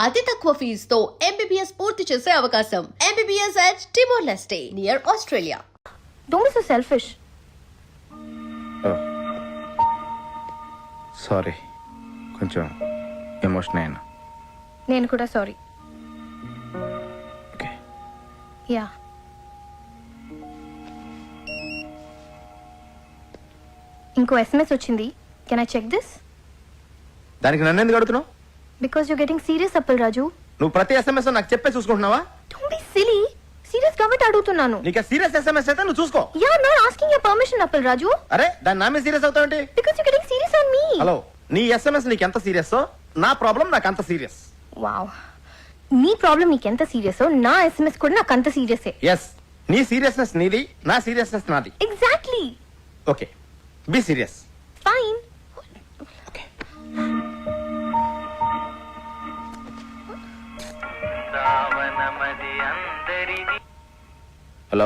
అతి తక్కువ ఫీజుతో MBBS పూర్తి చేసే అవకాశం. MBBS at Timor-Leste near Australia. Don't be so selfish. Sorry, కొంచెం ఎమోషన్ అయినా. నేను కూడా సారీ. ఓకే. యా. ఇంకో SMS వచ్చింది. Can I check this? దానికి నన్ను ఎందుకు అడుగుతున్నావు? Because you getting serious Appal Raju. నువ్వు ప్రతి SMS నాకు చెప్పే చూసుకుంటున్నావా? Don't be silly. సీరియస్ కాబట్టి అడుగుతున్నాను. నీకు సీరియస్ SMS అయితే నువ్వు చూసుకో. Yeah, not asking your permission Appal Raju. అరే, దాని నా మీద సీరియస్ అవుతావేంటి? Because you getting serious on me. Hello, నీ SMS నీకు ఎంత సీరియస్, నా ప్రాబ్లం నాకు అంత సీరియస్. వావ్. నీ ప్రాబ్లం నీకెంత సీరియస్, నా SMS కూడా నాకు అంత సీరియసే. ఎస్, నీ సీరియస్నెస్ నీది, నా సీరియస్నెస్ నాది. Exactly. Okay, be serious. Fine. Okay. Hello.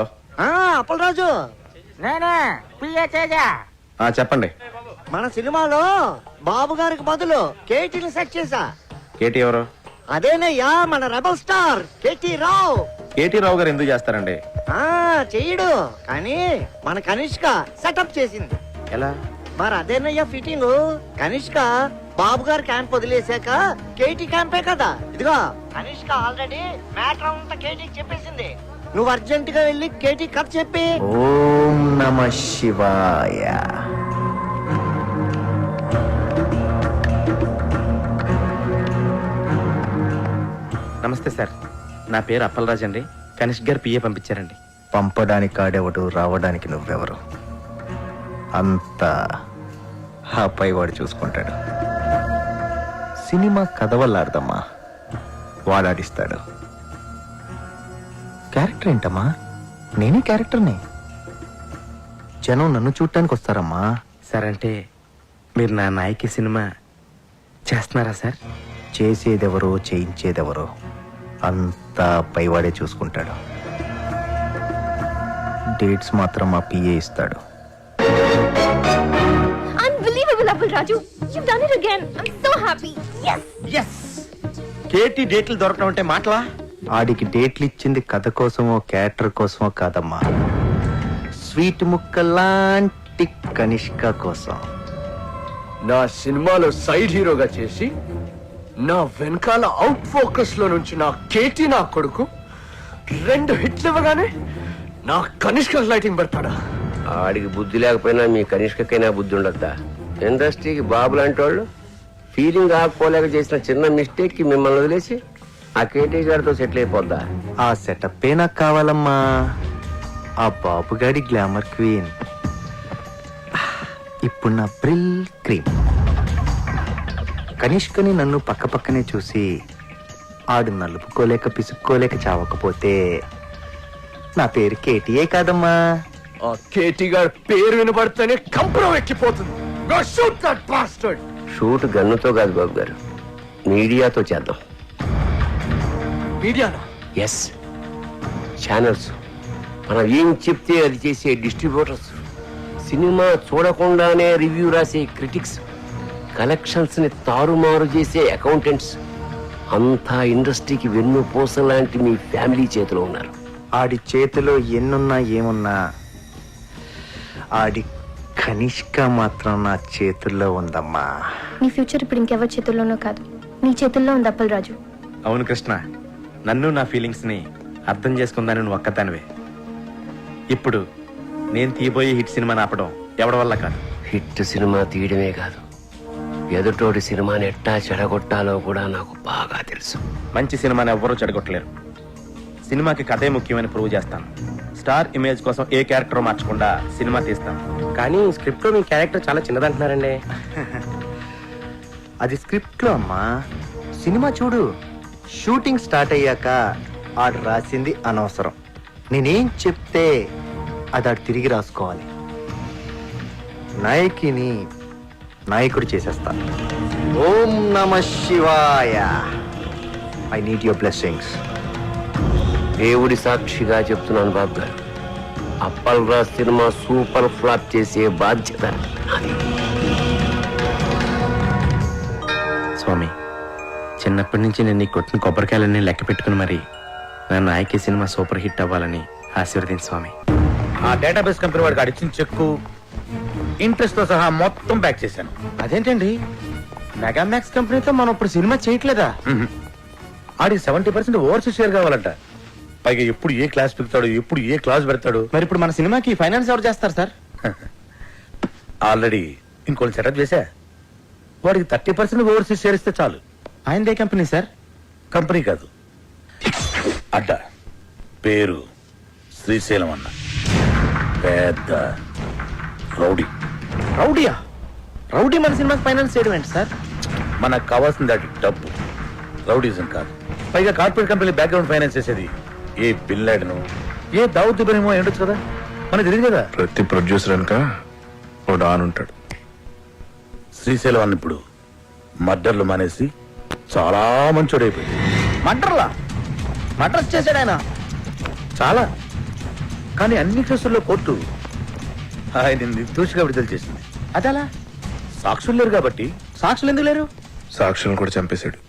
Appalaraju, నేనే పిఏ తేజ. చెప్పండి. మన సినిమాలో బాబు గారికి బదులు కేటీని సెట్ చేశా. కేటీ ఎవరు? అదేనయ్యా, మన రెబల్ స్టార్ కేటీ రావు. కేటీ రావు గారు ఎందుకు చేస్తారండి? చెయ్యడు, కానీ మన కనిష్క సెటప్ చేసింది. ఎలా? మరి అదేనయ్యా ఫిట్టింగ్. కనిష్క బాబు గారు క్యాంప్ వదిలేశాక కేటీ క్యాంపే కదా. ఇదిగో కనిష్క ఆల్రెడీ మ్యాటర్ అంతా కేటీకి చెప్పేసింది. నువ్వు అర్జెంట్ గా వెళ్ళి కేటీ కథ చెప్పి. ఓం నమః శివాయ. నమస్తే సార్, నా పేరు అప్పలరాజ్ అండి. కనిష్క్ గారు పిఏ పంపించారండి. పంపడానికి ఆడేవాడు, రావడానికి నువ్వెవరు? అంతా ఆ పైవాడు చూసుకుంటాడు. సినిమా కథ వల్ల అర్థమ్మా, వాడాడిస్తాడు. క్యారెక్టర్ ఏంటమ్మా? నేనే క్యారెక్టర్ని. జనం నన్ను చూడటానికి వస్తారమ్మా. సార్, అంటే మీరు నా నాయకి సినిమా చేస్తున్నారా సార్? చేసేదెవరో చేయించేదెవరో అంతా పైవాడే చూసుకుంటాడు. డేట్స్ మాత్రం మా పిఏ ఇస్తాడు. Unbelievable, Appal Raju. You've done it again. I'm so happy. Yes. Yes, కేటీ డేట్లు దొరకడం అంటే మాటలా? ఆడికి డేట్లు ఇచ్చింది కథ కోసమో క్యారెక్టర్ కోసమో కాదమ్మా, స్వీట్ ముక్కలాంటి కనిష్క కోసం. నా సినిమాలో సైడ్ హీరోగా చేసి నా వెనకాల అవుట్ ఫోకస్ లో నుంచి నా కేటీ నా కొడుకు 2 హిట్లు ఇవ్వగానే నా కనిష్క లైటింగ్ పెడతాడా? ఆడికి బుద్ధి లేకపోయినా మీ కనిష్కకైనా బుద్ధి ఉండద్దా? ఇండస్ట్రీకి బాబు లాంటి వాళ్ళు ఫీలింగ్ ఆకపోలేక చేసిన చిన్న మిస్టేక్ కి మిమ్మల్ని వదిలేసి ఆ కేటీ గారితో సెటిల్ అయిపోద్దా? ఆ సెటప్పే నాకు కావాలమ్మా. ఆ బాబుగాడి గ్లామర్ క్వీన్ ఇప్పుడు నా బ్రిల్ క్రీమ్. కనిష్కని నన్ను పక్క పక్కనే చూసి ఆడు నలుపుకోలేక పిసుక్కోలేక చావకపోతే నా పేరు కేటీయే కాదమ్మా. ఆ కేటీ గారి పేరు వినబడితేనే కంపరం ఎక్కిపోతుంది. Go shoot that bastard. Shoot గన్నుతో కాదు బాబు గారు, మీడియాతో చేద్దాం. మీడియానా? ఎస్, ఛానల్స్, మనం ఏం చెప్తే అది చేసే డిస్ట్రిబ్యూటర్స్, సినిమా చూడకుండానే రివ్యూ రాసే క్రిటిక్స్, కలెక్షన్స్ ని తారుమారు చేసే అకౌంటెంట్స్, అంతా ఇండస్ట్రీకి వెన్ను పూస లాంటి మీ ఫ్యామిలీ చేతిలో ఉన్నారు. ఆడి చేతిలో ఎన్నున్నా ఏమున్నా ఆడి కనిష్క మాత్రం నా చేతుల్లో ఉందమ్మా. నీ ఫ్యూచర్ ఇప్పుడు ఇంకెవరి చేతుల్లోనో కాదు, నీ చేతుల్లో ఉంది అప్పల్ రాజు. అవును కృష్ణ, నన్ను నా ఫీలింగ్స్ ని అర్థం చేసుకుందాని నువ్వు ఒక్కదానివే. ఇప్పుడు నేను తీయబోయే హిట్ సినిమాని ఆపడం ఎవడి వల్ల కాదు. హిట్ సినిమా తీయడమే కాదు, ఎదుటోటి సినిమాని ఎట్టా చెడగొట్టాలో కూడా నాకు బాగా తెలుసు. మంచి సినిమాని ఎవ్వరూ చెడగొట్టలేరు. సినిమాకి కథే ముఖ్యమని ప్రూవ్ చేస్తాను. స్టార్ ఇమేజ్ కోసం ఏ క్యారెక్టర్ మార్చకుండా సినిమా తీస్తాను. కానీ స్క్రిప్ట్ లో మీ క్యారెక్టర్ చాలా చిన్నదంటున్నారండి. అది స్క్రిప్ట్ లో అమ్మా. సినిమా చూడు, షూటింగ్ స్టార్ట్ అయ్యాక ఆడు రాసింది అనవసరం. నేనేం చెప్తే అది ఆడు తిరిగి రాసుకోవాలి. నాయకిని నాయకుడు చేసేస్తాను. ఓం నమః శివాయ. I need your blessings. దేవుడి సాక్షిగా చెప్తున్నాను బాబు గారు, Appal Raj cinema super flop చేసే బాధ్యత నాది. స్వామి, చిన్నప్పటి నుంచి నేను నీ కొట్టిన కొబ్బరికాయలన్నీ లెక్క పెట్టుకుని మరి నన్ను నాయకి సినిమా సూపర్ హిట్ అవ్వాలని ఆశీర్వదించు స్వామి. ఆ డేటాబేస్ కంపెనీ వాడికి అడిచిన చెక్కు ఇంట్రెస్ట్ తో సహా మొత్తం బ్యాక్ చేశాను. అదేంటండి మెగామాక్స్ కంపెనీతో మనం ఇప్పుడు సినిమా చేయట్లేదా? ఆడికి 70% ఓవర్సీస్ షేర్ కావాలంట. పైగా ఎప్పుడు ఏ క్లాస్ పెడతాడు, ఎప్పుడు ఏ క్లాస్ పెడతాడు. మరి ఇప్పుడు మన సినిమాకి ఫైనాన్స్ ఎవరు చేస్తారు సార్? ఆల్రెడీ ఇంకోటి సెటప్ చేశా. వాడికి 30% ఓవర్సీస్ షేర్ ఇస్తే చాలు. ఆయనదే కంపెనీ సార్? కంపెనీ కాదు, అడ్డ. పేరు శ్రీశైలం అన్న. పెద్ద రౌడీ. రౌడీయా? రౌడీ మన సినిమాకి ఫైనాన్స్ చేయడం ఏంటి సార్? మనకు కావాల్సింది అది డబ్బు, రౌడీజం కాదు. పైగా కార్పొరేట్ కంపెనీ బ్యాక్గ్రౌండ్ ఫైనాన్స్ చేసేది ఏ బిల్ లాడెను, ఏ దావుద్ ఇబ్రహీమో ఏంటొచ్చు కదా, మనకు తెలియదు కదా. ప్రతి ప్రొడ్యూసర్ వెనక ఓ డాన్ ఉంటాడు. శ్రీశైలం అన్న ఇప్పుడు మర్డర్లు మానేసి చాలా మంచోడైపోయింది. మర్డర్లా? మర్డర్స్ చేశాడు ఆయన? చాలా. కానీ అన్ని కేసుల్లో కోర్టు ఆయన నిర్దోషిగా విడుదల చేసింది. అదలా? సాక్షులు లేరు కాబట్టి. సాక్షులు ఎందుకు లేరు? సాక్షులను కూడా చంపేశాడు.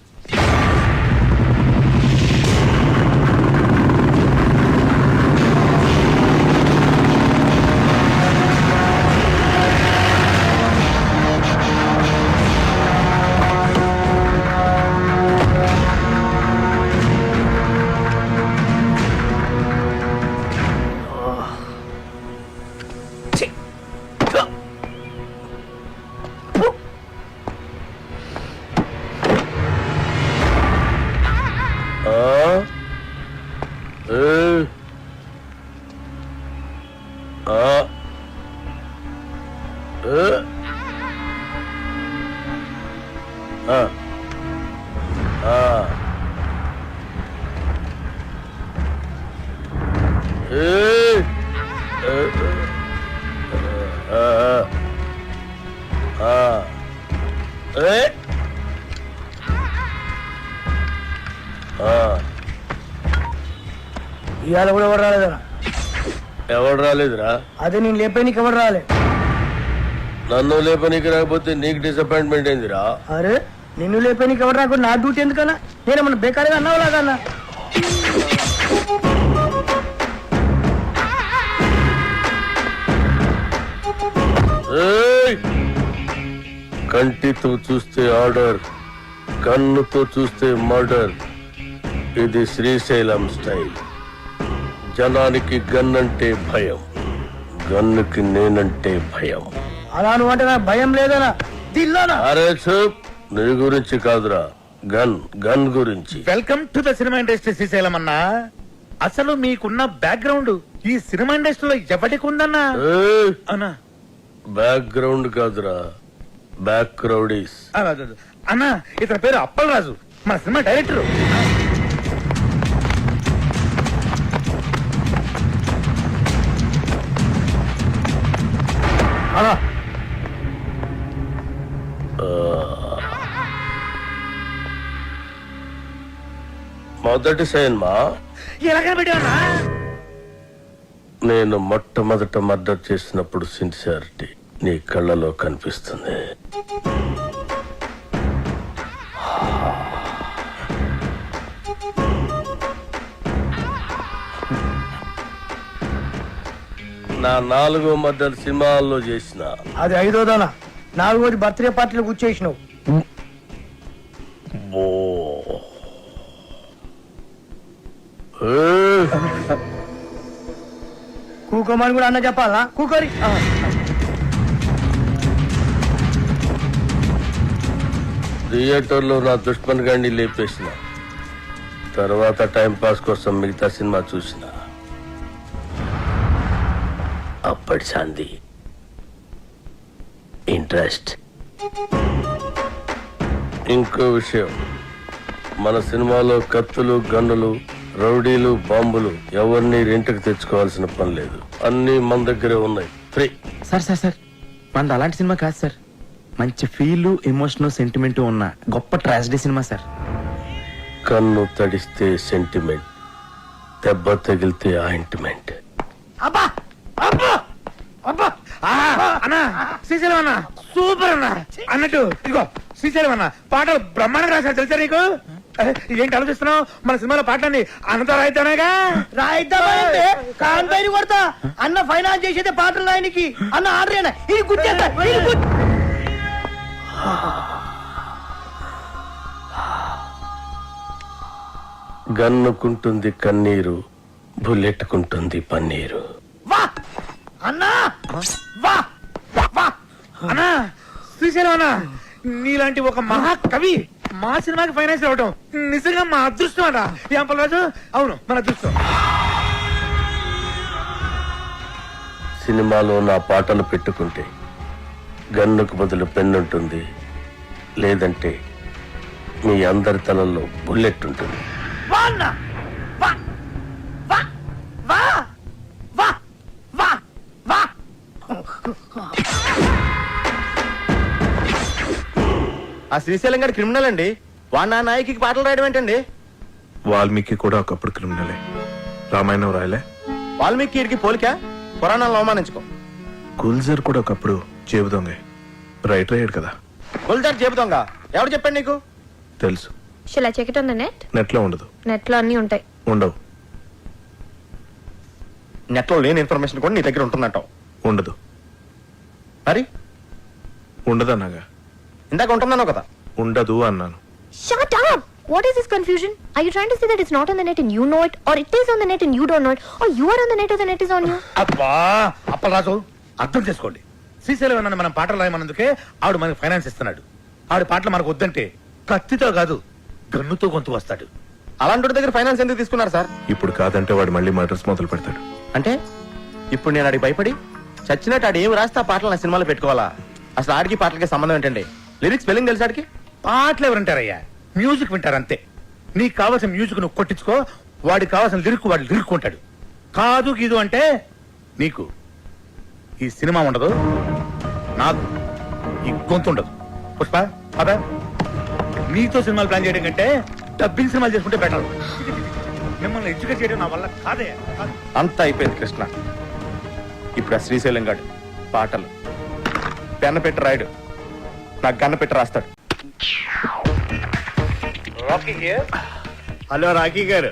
ఇవాళ కూడా ఎవరు రాలేదరా? ఎవడు రాలేదురా? అదే నేను లేపేనికి ఎవరు రాలే. నన్ను లేపనికి రాకపోతే నీకు డిసప్పాయింట్మెంట్ ఏందిరా? అరే నిన్ను లేపేనికి ఎవరు రాకుండా నా డ్యూటీ ఎందుకన్నా? నేనేమన్నా బేకారీగా అన్నావు లాగన్నా? కంటితో చూస్తే ఆర్డర్, కన్నుతో చూస్తే మర్డర్. ఇది శ్రీశైలం స్టైల్. జనానికి గన్ అంటే భయం, గన్నుకి నేనంటే భయం. అలా నువ్వు అంటే నాకు భయం లేదనా? దిల్లానా? అరే చూప్, నీ గురించి కాదురా, గన్ గన్ గురించి. Welcome to the cinema industry Srisailam అన్నా. అసలు మీకున్న బ్యాక్గ్రౌండ్ ఈ సినిమా ఇండస్ట్రీలో ఎవరికి ఉందన్నా? అన్నా బ్యాక్గ్రౌండ్ కాదురా, బ్యాక్ క్రౌడీస్. అన్నా ఇతని పేరు అప్పలరాజు, మన సినిమా డైరెక్టర్. మొదటి సినిమా ఎలాగ పెట్టావన్నా? నేను మొట్టమొదట మర్డర్ చేసినప్పుడు సిన్సియారిటీ నీ కళ్ళలో కనిపిస్తుంది. నా 4వ మర్డర్ సినిమాల్లో చేసిన. అది 5వదనా? 4వది బర్త్డే పార్టీలో కూర్చేసినావు. కూకోమని కూడా అన్న చెప్పాలా? కూకోరి. థియేటర్లో నా దుష్మన్ గాడిని లేపేసిన తర్వాత టైం పాస్ కోసం మిగతా సినిమా చూసిన. అప్పటి శాంతి ఇంట్రెస్ట్. ఇంకో విషయం, మన సినిమాలో కత్తులు, గన్నులు, రౌడీలు, బాంబులు ఎవరిని రెంట్కి తెచ్చుకోవాల్సిన పని లేదు. అన్ని మన దగ్గరే ఉన్నాయి, ఫ్రీ. సార్ సార్ సార్ మనది అలాంటి సినిమా కాదు సార్. మంచి ఫీల్, ఎమోషన్, సెంటిమెంట్ ఉన్న గొప్ప ట్రాజడీ సినిమా సార్. కన్ను తడిస్తే సెంటిమెంట్, దెబ్బ తగిలితే ఆయింట్మెంట్. అబ్బా అబ్బా అబ్బా! అన్నా శ్రీశైలం అన్నా సూపర్ అన్నా. అన్నట్టు ఇదిగో శ్రీశైలం అన్న పాటలు బ్రహ్మాండంగా రాశారు తెలుసా నీకు? ఏంటి ఆలోచిస్తున్నావు? మన సినిమాలో పాటలన్నీ అన్నతో రాయితేనేగా. రాయిద్దామంటే కాంపైని కొడతా. అన్న ఫైనాన్స్ చేసేదే పాటలు ఆయనకి. అన్న ఆర్డర్ అయినా ఇది గుర్తేస్తా. గన్నుకుంటుంది కన్నీరు, బుల్లెట్టుకుంటుంది పన్నీరు. వా అన్నా వా వా అన్నా శ్రీశైలం అన్న నీలాంటి ఒక మహాకవి మా సినిమాకి ఫైనాన్స్ ఇవ్వడం నిజంగా మా అదృష్టం అన్న. రాజు అవును మన అదృష్టం. సినిమాలో నా పాటలు పెట్టుకుంటే గన్నుకు బదులు పెన్నుంటుంది, లేదంటే మీ అందరి తలల్లో బుల్లెట్ ఉంటుంది. వా అన్న వా వా వా వా వా వా ఆ శ్రీశైలం గారి క్రిమినల్ అండి. వాడు నా నాయకి పాటలు రాయడం ఏంటండి? వాల్మీకి కూడా ఒకప్పుడు క్రిమినలే. రామాయణం రాయలే. వాల్మీకి పోలిక పురాణాలను అవమానించుకో. గుల్జర్ కూడా ఒకప్పుడు జేబు దొంగ. రైటర్ అయ్యాడు కదా. గుల్జార్ చెబుతాంగా ఎవరు చెప్పండి నీకు? తెలుసు. Shall I check it on the net? Net లో ఉండదు. నెట్ లో అన్ని ఉంటాయి. ఉండవు. నెట్ లో లేని ఇన్ఫర్మేషన్ కూడా నీ దగ్గర ఉంటుందంటావు. ఉండదు. మరి ఉండదన్నాగా. ఇందాక ఉంటుందన్నావు కదా. ఉండదు అన్నాను. Shut up! What is this confusion? Are you trying to say that it's not on the net and you know it, or it is on the net and you don't know it, or you are on the net or the net is on you? అబ్బా అప్పలరాజు అర్థం చేసుకోండి. శ్రీశైలం అన్న మనం పాటలు రాయమన్నందుకే ఆవిడ మనకి finance ఇస్తున్నాడు. ఆవిడ పాటలు మనకు వద్దంటే కత్తితో కాదు గన్నుతో గొంతు వస్తాడు. అలాంటి దగ్గర ఫైనాన్స్ ఎందుకు తీసుకున్నారు సార్? ఇప్పుడు కాదంటే వాడు మళ్ళీ మర్డర్స్ మొదలు పెడతాడు. అంటే ఇప్పుడు నేను ఆడికి భయపడి చచ్చినట్టు ఆడు ఏమి రాస్తే ఆ పాటలు నా సినిమాలో పెట్టుకోవాలా? అసలు ఆడికి పాటలకి సంబంధం ఏంటండి? లిరిక్స్ స్పెల్లింగ్ తెలుసు ఆడికి? పాటలు ఎవరంటారయ్యా? మ్యూజిక్ వింటారు అంతే. నీకు కావాల్సిన మ్యూజిక్ నువ్వు కొట్టించుకో, వాడికి కావాల్సిన లిరిక్ వాడు లిరుక్కుంటాడు. కాదు గీదు అంటే నీకు ఈ సినిమా ఉండదు, నాకు ఈ గొంతు ఉండదు. పుష్ప అదా నీతో సినిమాలు ప్లాన్ చేయడం కంటే డబ్బింగ్ సినిమాలు చేసుకుంటే బెటర్. మిమ్మల్ని ఎడ్యుకేట్ చేయడం నా వల్ల కాదే. అంతా అయిపోయింది కృష్ణ. ఇప్పుడు ఆ శ్రీశైలం గాడు పాటలు పెన్న పెట్టి రాయడు, నాకు గన్న పెట్టి రాస్తాడు. హలో రాకీ గారు,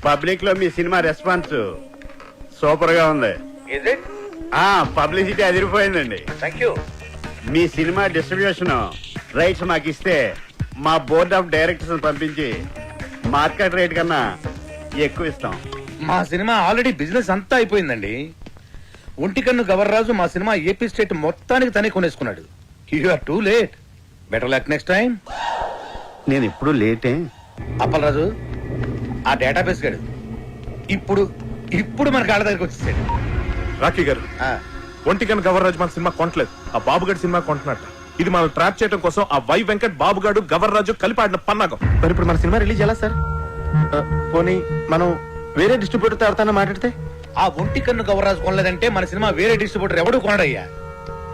పబ్లిక్ లో మీ సినిమా రెస్పాన్స్ సూపర్ గా ఉంది. పబ్లిసిటీ అదిరిపోయిందండి. మీ సినిమా డిస్ట్రిబ్యూషన్ రైట్స్ మాకు ఇస్తే మా బోర్డ్ ఆఫ్ డైరెక్టర్స్ పంపించి మార్కెట్ రేట్ కన్నా ఎక్కువ ఇస్తాం. మా సినిమా ఆల్రెడీ బిజినెస్ అంతా అయిపోయిందండి. ఒంటికన్ను గవర్రాజు మా సినిమా ఏపీ స్టేట్ మొత్తానికి తనే కొనేసుకున్నాడు. You are too late. Better luck next time. నేను ఎప్పుడు లేటే. అప్పలరాజు ఆ డేటాబేస్ గాడు ఇప్పుడు ఇప్పుడు మన కాళ్ళ దగ్గరికి వచ్చేసాడు. రాకీ గారు, ఒంటికన్ గవర్రాజు మన సినిమా కొనట్లేదు, ఆ బాబుగాడి సినిమా కొంటున్నట్ట. ఇది మనం ట్రాప్ చేయడం కోసం ఆ వై వెంకట్ బాబుగాడు గవర్రాజు కలిపి ఆడిన పన్నాగం. మరి ఇప్పుడు మన సినిమా రిలీజ్ ఎలా సార్? పోనీ మనం వేరే డిస్ట్రిబ్యూటర్ తో మాట్లాడితే? ఆ ఒంటికన్ను గవర్రాజు కొనలేదంటే మన సినిమా వేరే డిస్ట్రిబ్యూటర్ ఎవడు కొనడయ్యా.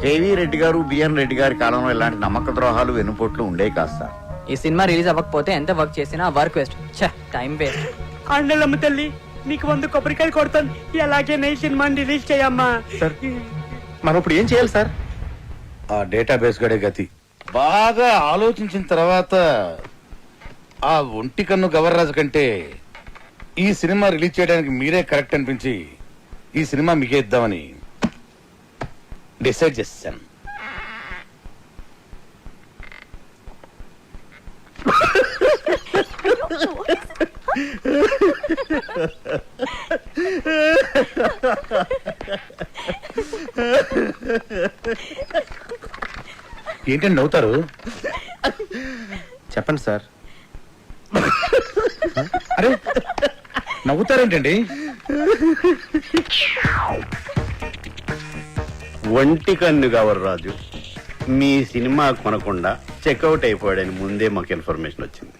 కేవీ రెడ్డి గారు, బిఎన్ రెడ్డి గారి కాలంలో ఇలాంటి నమ్మక ద్రోహాలు వెనుపోట్లు ఉండే కాదు సార్. ఈ సినిమా రిలీజ్ అవ్వకపోతే ఎంత వర్క్ చేసినా work waste. Time waste. Andalamma తల్లి నీకు 100 కొబ్బరికాయలు కొడతాను. అలాగే నీ సినిమాని రిలీజ్ చేయమ్మా. సార్ మనం ఇప్పుడు ఏం చేయాలి సార్? ఆ డేటాబేస్ గడే గతి. బాగా ఆలోచించిన తర్వాత ఆ ఒంటికన్ను గవర్రాజు కంటే ఈ సినిమా రిలీజ్ చేయడానికి మీరే కరెక్ట్ అనిపించి ఈ సినిమా మీకే ఇద్దామని డిసైడ్ చేశాను. ఏంటండి నవ్వుతారు? చెప్పండి సార్. అరే నవ్వుతారేంటండి? ఒంటికన్ను గవర్రాజు మీ సినిమా కొనకుండా చెక్అవుట్ అయిపోయాడని ముందే మాకు ఇన్ఫర్మేషన్ వచ్చింది.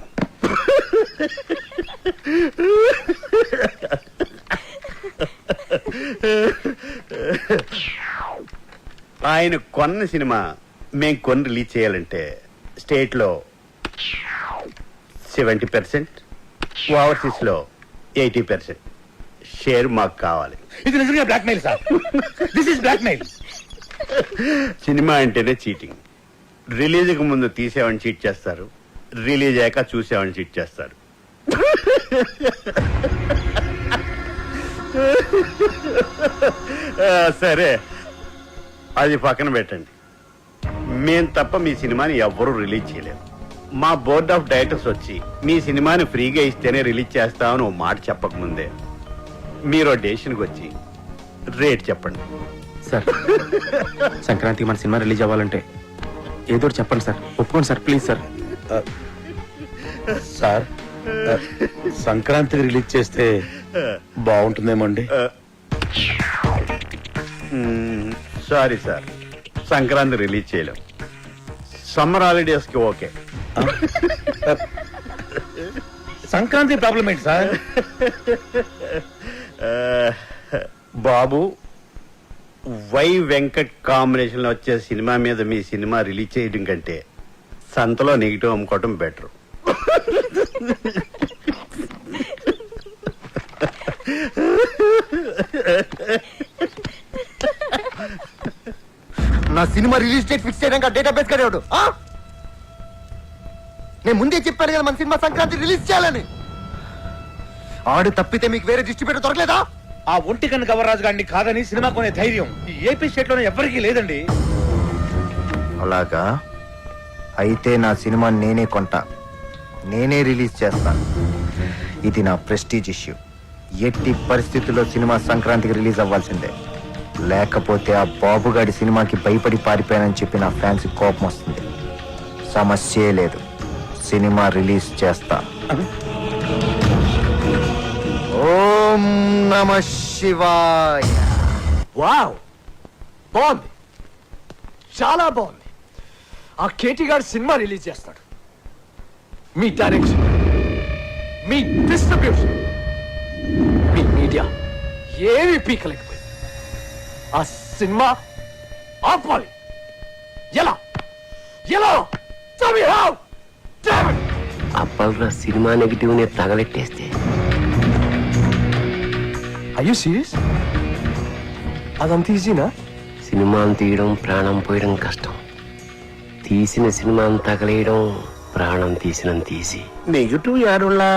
ఆయన కొన్న సినిమా మేము కొని రిలీజ్ చేయాలంటే స్టేట్ లో 70%, ఓవర్సీస్ లో 80% షేర్ మాకు కావాలి. ఇది నిజంగా blackmail sir. This is blackmail. Cinema అంటేనే చీటింగ్. రిలీజ్కి ముందు తీసేవాడిని చీట్ చేస్తారు, రిలీజ్ అయ్యాక చూసేవాడిని చీట్ చేస్తారు. సరే, అది పక్కన పెట్టండి. మేం తప్ప మీ సినిమాని ఎవ్వరూ రిలీజ్ చేయలేరు. మా బోర్డ్ ఆఫ్ డైరెక్టర్స్ వచ్చి మీ సినిమాని ఫ్రీగా ఇస్తేనే రిలీజ్ చేస్తామని ఓ మాట చెప్పకముందే మీరు డెసిషన్కి వచ్చి రేట్ చెప్పండి. సార్, సంక్రాంతికి మన సినిమా రిలీజ్ అవ్వాలంటే ఏదో ఒకటి చెప్పండి సార్. ఒప్పుకోండి సార్, ప్లీజ్ సార్. సార్, సంక్రాంతికి రిలీజ్ చేస్తే బాగుంటుందేమో అండి. సారీ సార్, సంక్రాంతి రిలీజ్ చేయలేం. సమ్మర్ హాలిడేస్కి ఓకే. సంక్రాంతి ప్రాబ్లం ఏంటి సార్? బాబు, వై వెంకట్ కాంబినేషన్ లో వచ్చే సినిమా మీద మీ సినిమా రిలీజ్ చేయడం కంటే సంతలో నెగిటివ్ అమ్ముకోవటం బెటర్. నా సినిమా రిలీజ్ డేట్ ఫిక్స్ చేయడానికి డేటాబేస్ కదేవాడు. నేను ముందే చెప్పాను కదా మన సినిమా సంక్రాంతి రిలీజ్ చేయాలని. ఆడు తప్పితే మీకు వేరే డిస్ట్రిబ్యూటర్ దొరకలేదా? ఆ ఒంటి కన్ను గవర్రాజు గారిని కాదని సినిమా కొనే ధైర్యం ఈ ఏపీ స్టేట్ లోనే ఎవరికీ లేదండి. అలాగా అయితే నా సినిమా నేనే కొంటా, నేనే రిలీజ్ చేస్తా. ఇది నా ప్రెస్టీజ్ ఇష్యూ. ఎట్టి పరిస్థితుల్లో సినిమా సంక్రాంతికి రిలీజ్ అవ్వాల్సిందే. లేకపోతే ఆ బాబుగాడి సినిమాకి భయపడి పారిపోయానని చెప్పి నా ఫ్యాన్స్ కోపం వస్తుంది. సమస్యే లేదు, సినిమా రిలీజ్ చేస్తా. ఓం నమః శివాయ. వావ్, బాగుంది, చాలా బాగుంది. ఆ కేటీ గారు సినిమా రిలీజ్ చేస్తాడు. మీ డైరెక్షన్, మీ డిస్ట్రిబ్యూషన్, మీ మీడియా ఏమి పీకలేకపోయింది. ఆ సినిమా ఆపాలి. ఎలా ఎలా అప్పల్రా సినిమా నెగిటివ్ ని తగలెట్టేస్తే అయ్యో సీరియస్? అదంత ఈజీనా? సినిమాను తీయడం ప్రాణం పోయడం కష్టం. తీసిన సినిమాను తగలేయడం ప్రాణం తీసినంత తీసి. నెగిటివ్ యారుళ్ళా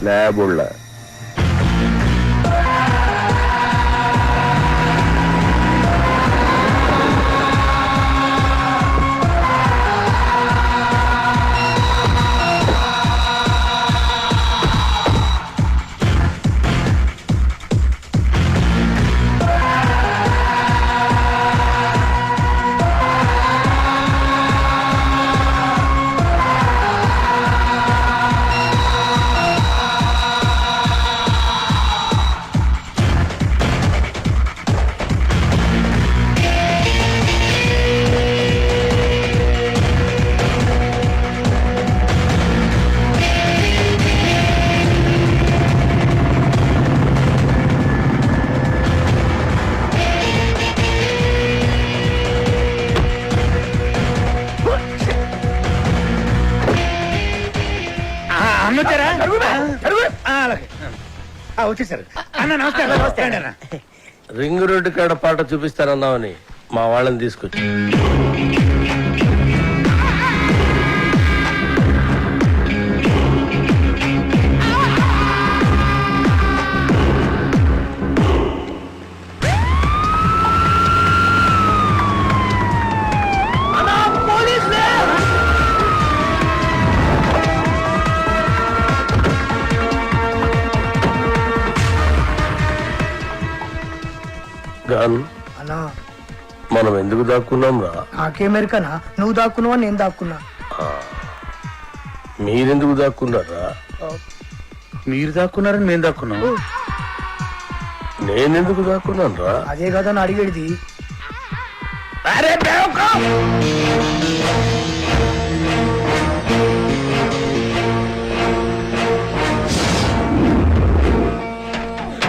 ల్యాబుళ్ళా. వచ్చేసారు అన్న. నమస్తే నమస్తే అన్న. రింగ్ రోడ్డు కాడ పాట చూపిస్తానన్నావని మా వాళ్ళని తీసుకొచ్చి అన్నా మనం ఎందుకు దాక్కున్నాం రా? నాకేమెరికనా? నువ్వు దాక్కున్నావా నేను దాక్కున్నా? మీరెందుకు దాక్కున్నారా? మీరు దాక్కున్నారని మేము దాక్కున్నాం. నేనెందుకు దాక్కున్నాను రా? అదే కదా అని అడిగేది.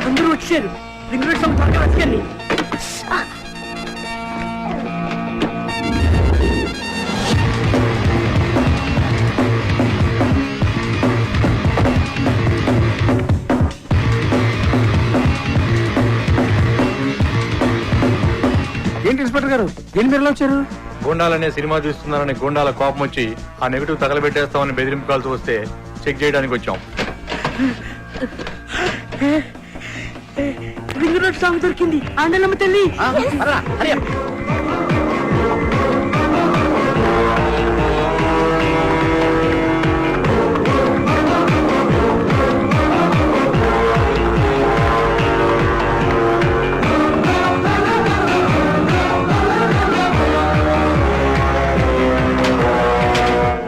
అందరూ వచ్చారు. తీసుకెళ్ళి ఏంటి ఇన్స్పెక్టర్ గారు, దేని మీరు వచ్చారు? గూండాలనే సినిమా తీస్తున్నారని గూండాల కోపం వచ్చి ఆ నెగిటివ్ తగలబెట్టేస్తామని బెదిరింపు కాల్సి వస్తే చెక్ చేయడానికి వచ్చాం. రింగ్ రోడ్ సాంగ్ దొరికింది. ఆండలమ్మ తల్లి.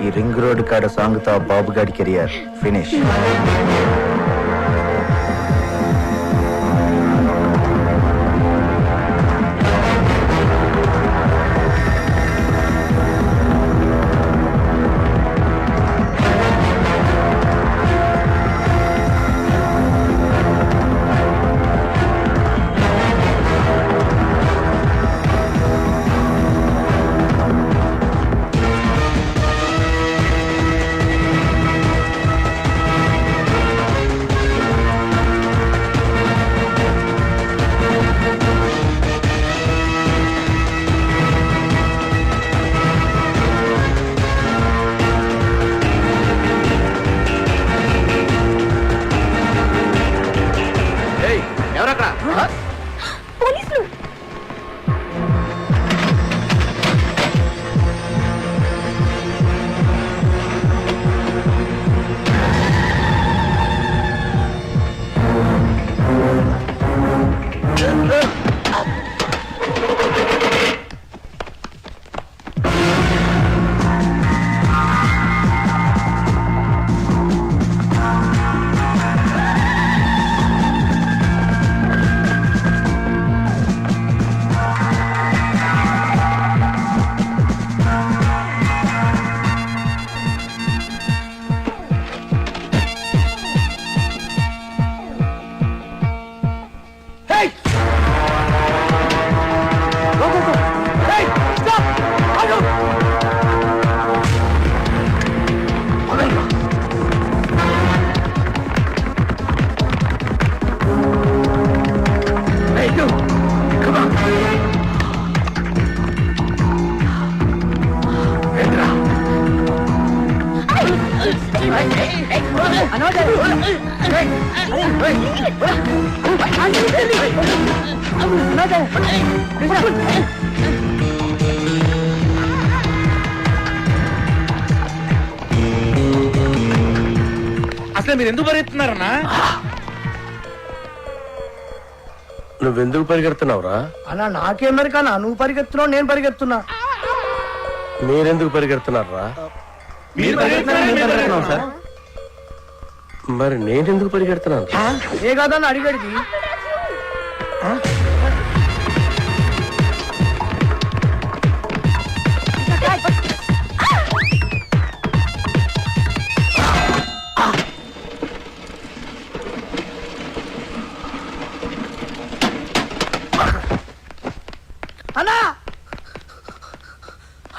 ఈ రింగ్ రోడ్ కాడ సాంగ్ తో బాబు గారి కెరియర్ ఫినిష్. పోలీసులు. అసలు మీరు ఎందుకు పరిగెత్తున్నారన్నా? నువ్వెందుకు పరిగెడుతున్నావురా? అలా నాకేం మరికన్నా, నువ్వు పరిగెత్తున్నావు, నేను పరిగెత్తున్నా. మీరెందుకు పరిగెడుతున్నారా? సార్ మరి నేనెందుకు పరిగెడుతున్నాను? ఏ కాదని అడిగడిది. అన్నా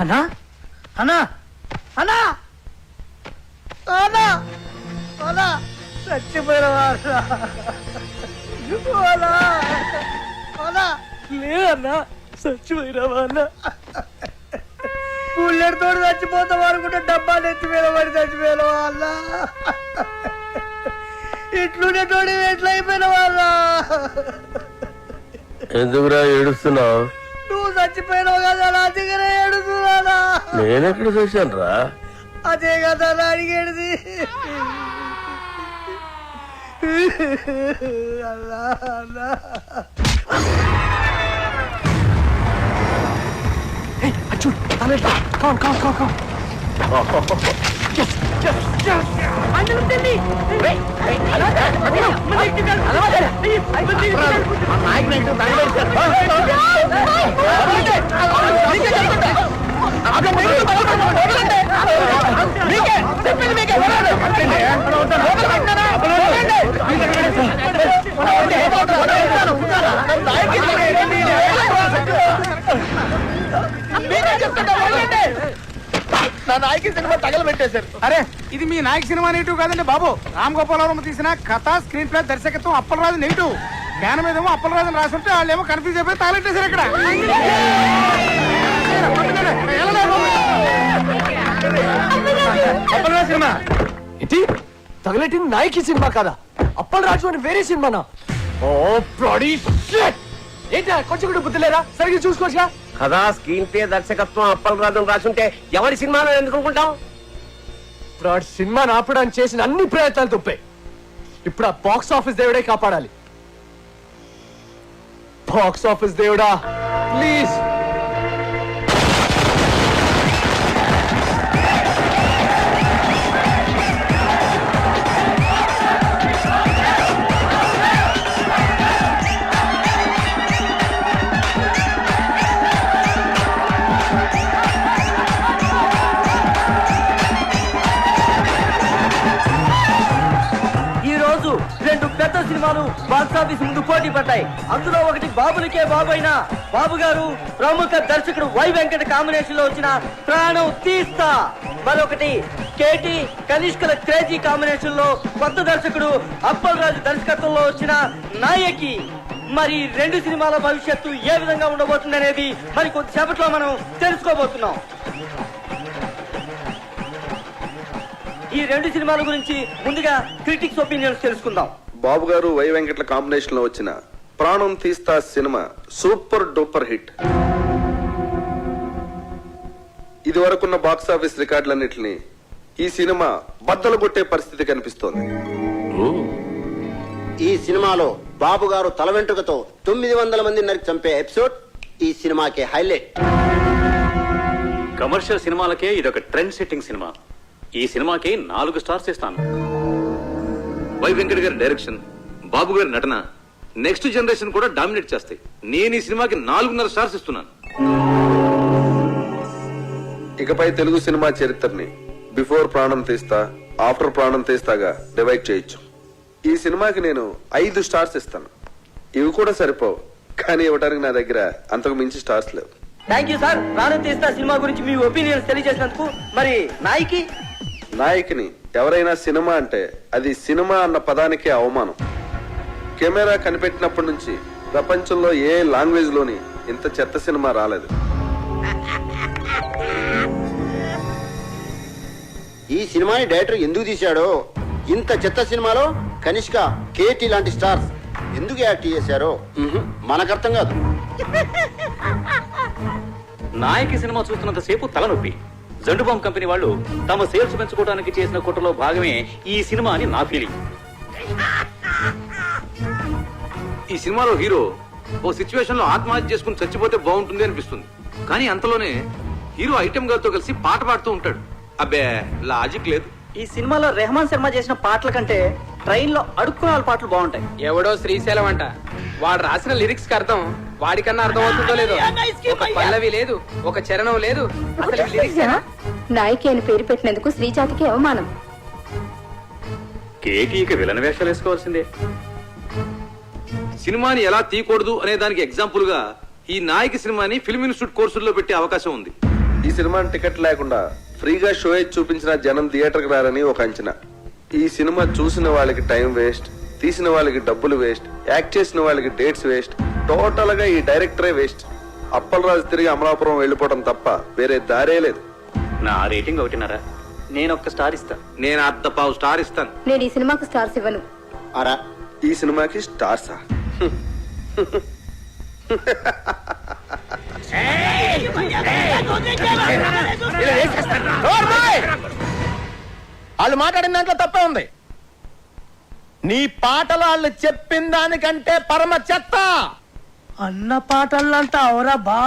అన్నా అన్నా అన్నా అన్నా అన్నా చచ్చిపోయినవా లేదన్నా, చచ్చిపోయినవా అన్నా? బుల్లెట్ తోడు చచ్చిపోతాం అనుకుంటే డబ్బాలు ఎత్తి మీద పడి చచ్చిపోయినవా అన్నా? ఇట్లుండే తోడు ఎట్లా అయిపోయినవా అన్నా? ఎందుకురా ఏడుస్తున్నావు? నువ్వు చచ్చిపోయినావు కదా, నా దగ్గర ఏడుస్తున్నానా? నేనెక్కడ చూశాను రా? అదే కదా నా అడిగేది. అల్లా అల్లా. నా నాయకి సినిమా తగలబెట్టేశారు. అరే ఇది మీ నాయక సినిమా నెగిటివ్ కాదండి బాబు. రామ్ గోపాలవరం తీసిన కథ, స్క్రీన్ ప్లే, దర్శకత్వం అప్పలరాజు నెగిటివ్. జ్ఞానం ఏదేమో అప్పలరాజు రాసి ఉంటే వాళ్ళేమో కన్ఫ్యూజ్ అయిపోయి తగలెట్టేశారు ఇక్కడ. అప్పలరాజు సినిమా ఏంటి తగలెట్టింది నాయకి సినిమా కదా అప్పల్ రాజు అని వేరే సినిమానా? ఓ బ్లడీ షిట్! ఏంటా కొంచెం కూడా బుద్ధి లేదా? సరిగ్గా చూసుకోవచ్చుగా. కథ స్క్రీన్ ప్లే దర్శకత్వం అప్పల్ రాజు రాసుంటే ఎవరి సినిమాలో ఎందుకు అనుకుంటాం? ఇప్పుడు ఆ సినిమాని ఆపడానికి చేసిన అన్ని ప్రయత్నాలు తప్పాయి. ఇప్పుడు ఆ బాక్స్ ఆఫీస్ దేవుడే కాపాడాలి. బాక్స్ ఆఫీస్ దేవుడా ప్లీజ్. ఈ రోజు రెండు పెద్ద సినిమాలు బాక్స్ ఆఫీస్ ముందు పోటీ పడ్డాయి. అందులో ఒకటి బాబులకే బాబు అయిన బాబు గారు ప్రముఖ దర్శకుడు వై వెంకట కాంబినేషన్ లో వచ్చిన ప్రాణం తీస్తా, మరొకటి కేటీ కనిష్కల క్రేజీ కాంబినేషన్ లో కొత్త దర్శకుడు అప్పల్ రాజు దర్శకత్వంలో వచ్చిన నాయకి. మరి రెండు సినిమాల భవిష్యత్తు ఏ విధంగా ఉండబోతుంది అనేది మరి కొద్దిసేపట్లో మనం తెలుసుకోబోతున్నాం. ఈ రెండు సినిమాల గురించి ముందుగా క్రిటిక్స్ ఒపీనియన్స్ తెలుసుకుందాం. బాబు గారు వై వెంకట్ల కాంబినేషన్ లో వచ్చిన ప్రాణం తీస్తా సినిమా సూపర్ డూపర్ హిట్. ఇది వరకున్న బాక్స్ ఆఫీస్ రికార్డులన్నింటినీ ఈ సినిమా బద్దలు కొట్టే పరిస్థితి కనిపిస్తోంది. ఈ సినిమాలో బాబు గారు తల వెంట్రుకతో 900 మంది నరికి చంపే ఎపిసోడ్ ఈ సినిమాకి హైలైట్. కమర్షియల్ సినిమాలకే ఇదొక ట్రెండ్ సెట్టింగ్ సినిమా. ఈ సినిమాకి 4 స్టార్స్ ఇస్తాను. వై వెంకట్ గారి డైరెక్షన్, బాబు గారి నటన నెక్స్ట్ జనరేషన్ కూడా డామినేట్ చేస్తాయి. నేను ఈ సినిమాకి 4.5 స్టార్స్ ఇస్తున్నాను. ఇకపై తెలుగు సినిమా చరిత్రని బిఫోర్ ప్రాణం తీస్తా, ఆఫ్టర్ ప్రాణం తీస్తాగా డివైడ్ చేయొచ్చు. ఈ సినిమాకి నేను 5 స్టార్స్ ఇస్తాను. ఇవి కూడా సరిపోవు, కానీ ఇవ్వడానికి నా దగ్గర అంతకు మించి స్టార్స్ లేవు. Thank you sir. ప్రాణం తీస్తా సినిమా గురించి మీ ఒపీనియన్స్ తెలియజేసినందుకు. మరి నాయకిని ఎవరైనా సినిమా అంటే అది సినిమా అన్న పదానికే అవమానం. కెమెరా కనిపెట్టినప్పటి నుంచి ప్రపంచంలో ఏ లాంగ్వేజ్ లోని ఇంత చెత్త సినిమా రాలేదు. ఈ సినిమాని డైరెక్టర్ ఎందుకు తీశాడో, ఇంత చెత్త సినిమాలో కనిష్క కేటీ లాంటి స్టార్స్ ఎందుకు యాక్ట్ చేశారో మనకు అర్థం కాదు. నాయకి సినిమా చూస్తున్నంతసేపు తలనొప్పి. జండు బాంబ్ కంపెనీ వాళ్ళు తమ సేల్స్ పెంచుకోవడానికి చేసిన కుట్రలో భాగమే ఈ సినిమా అని నా ఫీలింగ్. ఈ సినిమాలో హీరో ఓ సిచ్యువేషన్ లో ఆత్మహత్య చేసుకుని చచ్చిపోతే బాగుంటుంది అనిపిస్తుంది. కానీ అంతలోనే హీరో ఐటెం గారితో కలిసి పాట పాడుతూ ఉంటాడు. అబ్బే లాజిక్ లేదు. ఈ సినిమాలో రెహమాన్ శర్మ చేసిన పాటల కంటే ట్రైన్ లో అడుక్కునే వాళ్ళ పాటలు బాగుంటాయి. ఎవడో శ్రీశైలం అంట, వాడు రాసిన లిరిక్స్ కి అర్థం వాడికన్నా అర్థం అవుతుందో లేదో. ఒక పల్లవి లేదు, ఒక చరణం లేదు. అసలు లిరిక్స్ నాయకి అని పేరు పెట్టినందుకు శ్రీజాతికి అవమానం. కేటీకి విలన్ వేషాలు వేసుకోవాల్సిందే. సినిమాని ఎలా తీయకూడదు అనే దానికి ఎగ్జాంపుల్ గా ఈ నాయకి సినిమాని ఫిల్మ్ ఇన్స్టిట్యూట్ కోర్సుల్లో పెట్టే అవకాశం ఉంది. ఈ సినిమాని టికెట్ లేకుండా ఫ్రీగా షో చూపించిన జనం థియేటర్కి రారని ఒక అంచనా. ఈ సినిమా చూసిన వాళ్ళకి టైం వేస్ట్, తీసిన వాళ్ళకి డబ్బులు వేస్ట్, యాక్ట్ చేసిన వాళ్ళకి డేట్స్ వేస్ట్, టోటల్ గా ఈ డైరెక్టరే వేస్ట్. అప్పల్ రాజు తిరిగి అమలాపురం వెళ్ళిపోవడం తప్ప వేరే దారే లేదు. నా రేటింగ్ 1.5. నేను 1 స్టార్ ఇస్తా. నేను 1/2 స్టార్ ఇస్తాను. నేను ఈ సినిమాకు స్టార్స్ ఇవ్వను. అరా ఈ సినిమాకి స్టార్సా? వాళ్ళు మాట్లాడిన దాంట్లో తప్పే ఉంది. నీ పాటలు వాళ్ళు చెప్పిన దానికంటే పరమ చెత్త. అన్న పాటలంట అవరా బా.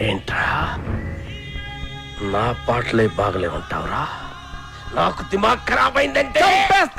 ఏంట్రా నా పాటలే బాగలే ఉంటావురా? నాకు దిమాగ్ ఖరాబ్ అయిందంటే